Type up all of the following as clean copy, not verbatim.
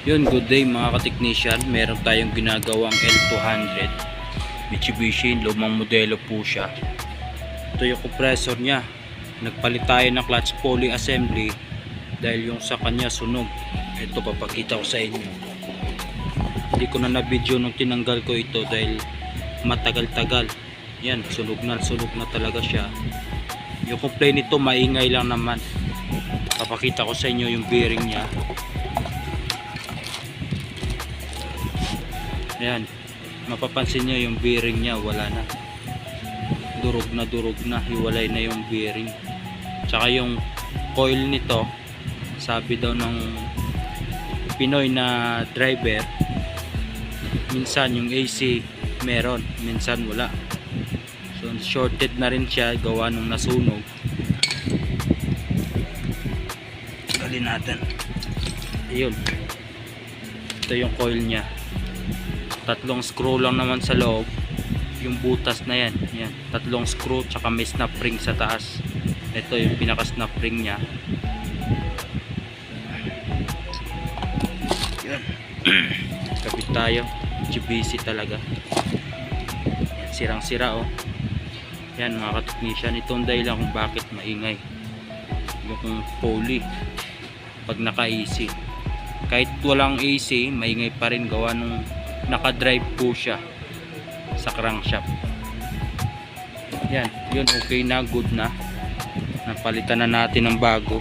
Yun, good day mga ka-technician. Meron tayong ginagawang L200 Mitsubishi, lumang modelo po siya. Ito yung compressor nya. Nagpalit tayo ng clutch pulley assembly dahil yung sa kanya sunog. Ito, papakita ko sa inyo. Hindi ko na na-video nung tinanggal ko ito dahil matagal-tagal. Yan, sunog na talaga siya. Yung complaint nito, maingay lang naman. Papakita ko sa inyo yung bearing nya. Ayan, mapapansin nyo yung bearing nya, wala na. Durog na, hiwalay na yung bearing. Tsaka yung coil nito, sabi daw ng Pinoy na driver, minsan yung AC meron, minsan wala. So shorted na rin siya, gawa nung nasunog. Galin natin. Ayun, ito yung coil nya. Tatlong screw lang naman sa loob. Yung butas na yan, yan. Tatlong screw tsaka may snap ring sa taas. Ito yung pinaka snap ring nya. Yan. Kapit tayo. GBC talaga. Yan, sirang sira oh. Yan mga ka-technician, itong dahilan kung bakit maingay yung pulley pag naka-AC. Kahit walang AC, maingay pa rin gawa nung naka-drive po siya sa crankshaft. Yan, yun, okay na, good na. Napalitan na natin ng bago.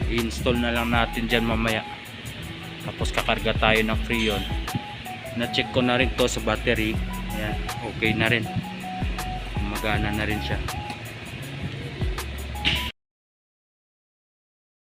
I-install na lang natin dyan mamaya. Tapos kakarga tayo ng Freon. Na-check ko na rin to sa battery. Yan, okay na rin. Magana na rin siya.